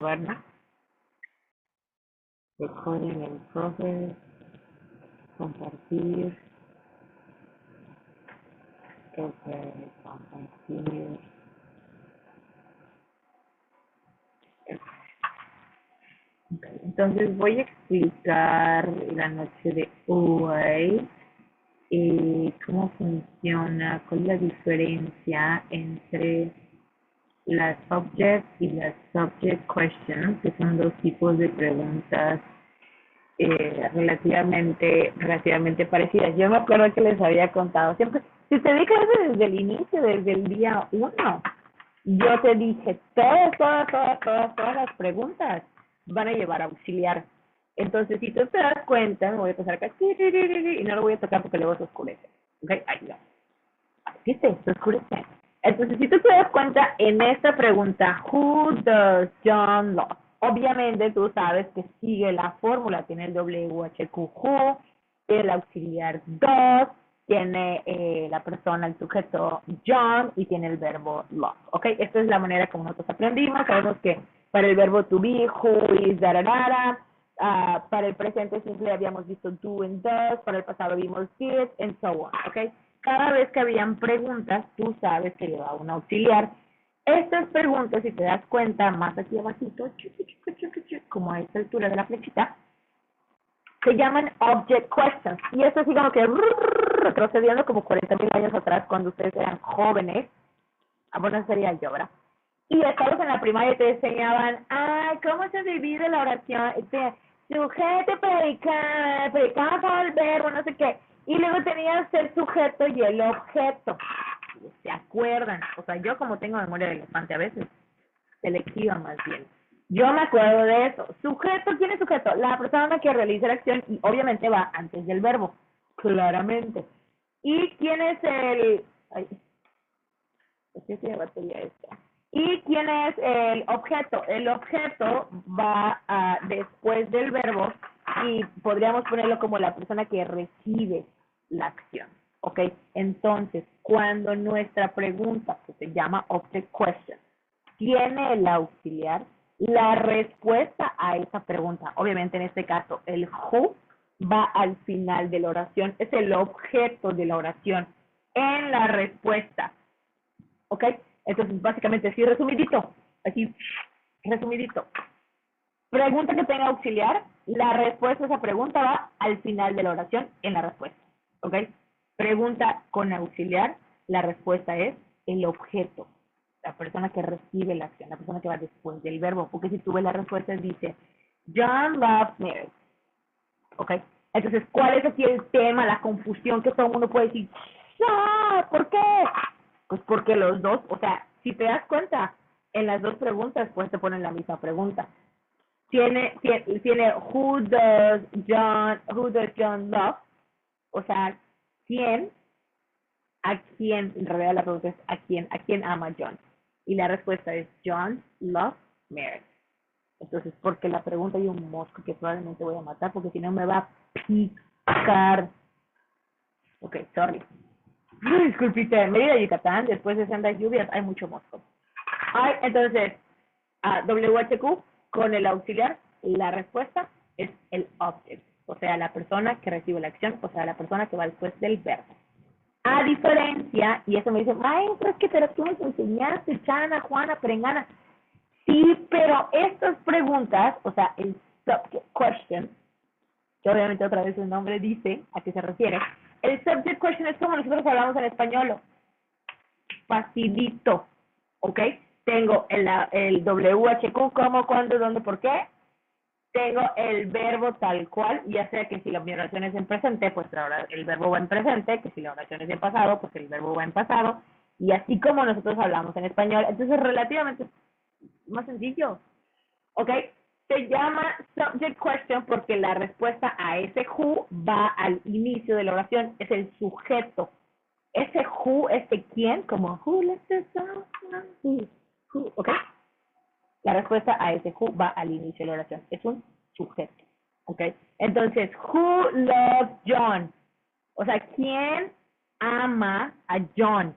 ¿verdad? Recording in progress, compartir, compartir. Entonces voy a explicar la noche de hoy cómo funciona, cuál es la diferencia entre las object y las subject questions, que son dos tipos de preguntas relativamente parecidas. Yo me acuerdo que les había contado, siempre, si te di clase desde el inicio, desde el día 1, yo te dije, todas las preguntas van a llevar auxiliar. Entonces, si tú te das cuenta, me voy a pasar acá, y no lo voy a tocar porque luego se oscurece. ¿Ok? Ahí va. ¿Viste? Se oscurece. Entonces, si tú te das cuenta, en esta pregunta, who does John love? Obviamente tú sabes que sigue la fórmula, tiene el WHQ who, tiene el auxiliar does, tiene la persona, el sujeto John y tiene el verbo love. ¿Ok? Esta es la manera como nosotros aprendimos. Sabemos que para el verbo to be, who is, da. Para el presente simple habíamos visto do and does, para el pasado vimos did, and so on. ¿Ok? Cada vez que habían preguntas, tú sabes que lleva un auxiliar. Estas preguntas, si te das cuenta, más aquí abajito, como a esta altura de la flechita, se llaman object questions. Y esto es como que retrocediendo como 40,000 años atrás, cuando ustedes eran jóvenes. Bueno, sería yo, ¿verdad? Y estabas en la primaria y te enseñaban, ¿cómo se divide la oración? Sujeto, predicado, el verbo, no sé qué. Y luego tenías el sujeto y el objeto. ¿Se acuerdan? O sea, yo como tengo memoria de elefante a veces, selectiva más bien. Yo me acuerdo de eso. Sujeto, ¿quién es sujeto? La persona que realiza la acción y obviamente va antes del verbo. Claramente. ¿Y quién es el...? Ay, es que tiene batería esta. ¿Y quién es el objeto? El objeto va después del verbo y podríamos ponerlo como la persona que recibe la acción. ¿Ok? Entonces, cuando nuestra pregunta, que se llama object question, tiene el auxiliar, la respuesta a esa pregunta, obviamente en este caso, el who va al final de la oración, es el objeto de la oración en la respuesta. ¿Ok? Entonces, básicamente, así resumidito, Pregunta que tenga auxiliar, la respuesta a esa pregunta va al final de la oración en la respuesta. ¿Ok? Pregunta con auxiliar, la respuesta es el objeto, la persona que recibe la acción, la persona que va después del verbo. Porque si tú ves la respuesta, dice, John loves Mary. ¿Ok? Entonces, ¿cuál es aquí el tema, la confusión que todo el mundo puede decir? ¿Por qué? Pues porque los dos, o sea, si te das cuenta, en las dos preguntas, pues te ponen la misma pregunta. Tiene who does John love? O sea, ¿quién? ¿A quién? En realidad la pregunta es ¿a quién ama John? Y la respuesta es John love Mary. Entonces, porque la pregunta hay un mosco que probablemente voy a matar, porque si no me va a picar. Ok, sorry. Disculpite, en Mérida, Yucatán, después de sendas lluvias, hay mucho mosco. Entonces, WHQ con el auxiliar, la respuesta es el object, o sea, la persona que recibe la acción, o sea, la persona que va después del verbo. A diferencia, y eso me dice, maestro, es que pero tú nos enseñaste, Chana, Juana, Perengana. Sí, pero estas preguntas, o sea, el subject question, que obviamente otra vez el nombre dice a qué se refiere, el subject question es como nosotros hablamos en español, facilito, ¿ok? Tengo el WHQ, cómo, cuándo, dónde, por qué. Tengo el verbo tal cual, ya sea que si la oración es en presente, pues ahora el verbo va en presente, que si la oración es en pasado, pues el verbo va en pasado, y así como nosotros hablamos en español. Entonces, relativamente más sencillo, ¿ok? Se llama subject question porque la respuesta a ese who va al inicio de la oración, es el sujeto. Ese who, ese quién, como who let the sun, who, ¿ok? La respuesta a ese who va al inicio de la oración. Es un sujeto. ¿Ok? Entonces, who loves John? O sea, ¿quién ama a John?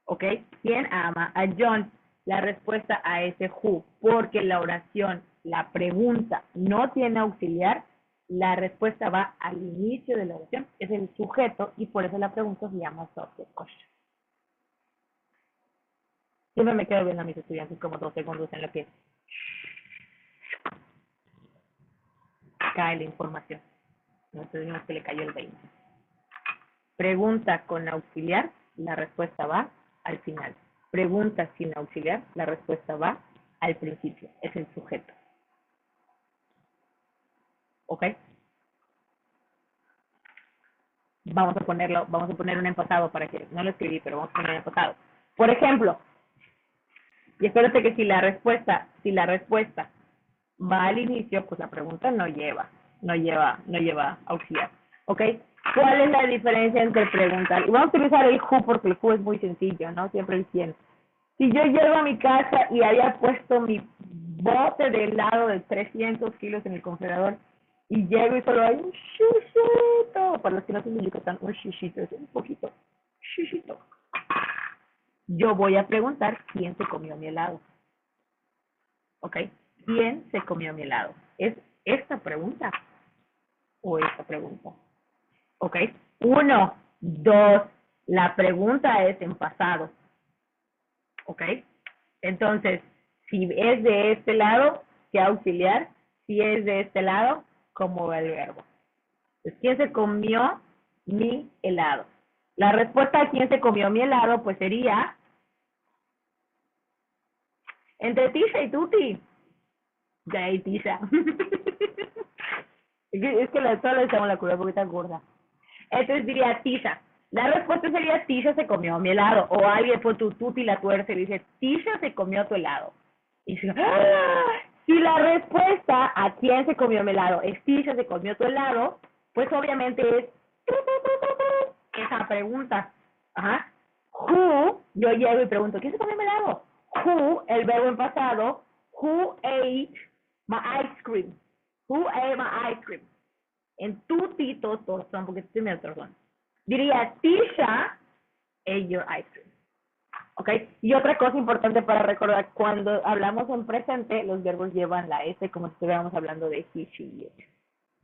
¿Ok? ¿Quién ama a John? la respuesta a ese who, porque la oración, la pregunta no tiene auxiliar, la respuesta va al inicio de la oración, es el sujeto y por eso la pregunta se llama subject question. Siempre me quedo viendo a mis estudiantes como 2 segundos en lo que cae la información. Nosotros vimos que le cayó el 20. Pregunta con auxiliar, la respuesta va al final. Pregunta sin auxiliar, la respuesta va al principio. Es el sujeto. ¿Ok? Vamos a poner un en pasado para que, no lo escribí, pero vamos a poner en pasado. Por ejemplo, y espérate que si la respuesta va al inicio, pues la pregunta no lleva auxiliar. ¿Ok? ¿Cuál es la diferencia entre preguntar? Y vamos a utilizar el who porque el who es muy sencillo, ¿no? Siempre el quién. Si yo llego a mi casa y había puesto mi bote de helado de 300 kilos en el congelador y llego y solo hay un shishito, para los que no son de Yucatán, un shishito, es un poquito, shishito. Yo voy a preguntar quién se comió mi helado. ¿Ok? ¿Quién se comió mi helado? ¿Es esta pregunta o esta pregunta? ¿Ok? 1, 2, la pregunta es en pasado. ¿Ok? Entonces, si es de este lado, ¿qué auxiliar? Si es de este lado, ¿cómo va el verbo? Entonces, ¿quién se comió mi helado? La respuesta a quién se comió mi helado, pues sería entre Tisha y Tuti. Ya hay Tisha. Es que solo le echamos la cura porque está gorda. Entonces diría Tisha. La respuesta sería Tisha se comió mi helado. O alguien por tu Tuti la tuerce y dice Tisha se comió tu helado. Y si, ¡ah! Si la respuesta a quién se comió mi helado es Tisha se comió tu helado, pues obviamente es esa pregunta. Ajá. Who, yo llego y pregunto, ¿quién se comió mi helado? Who, el verbo en pasado, who ate my ice cream? Who ate my ice cream? En tutitos, todos son, porque tiene otro son. Diría, Tisha ate your ice cream. ¿Ok? Y otra cosa importante para recordar, cuando hablamos en presente, los verbos llevan la S como si estuviéramos hablando de he, she, it.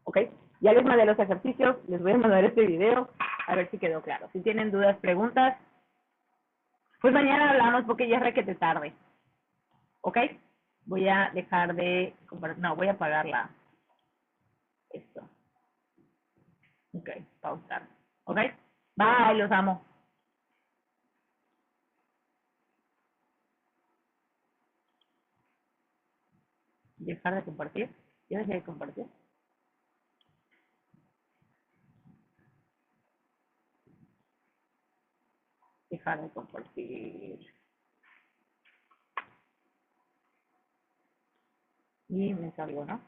¿Ok? Ya les mandé los ejercicios, les voy a mandar este video, a ver si quedó claro. Si tienen dudas, preguntas, pues mañana hablamos porque ya es requete tarde. ¿Ok? Voy a dejar de... No, voy a apagar esto. Ok, pausar. ¿Ok? Bye, los amo. Dejar de compartir. ¿Ya dejé de compartir? Dejar de compartir. Y me salgo, ¿no?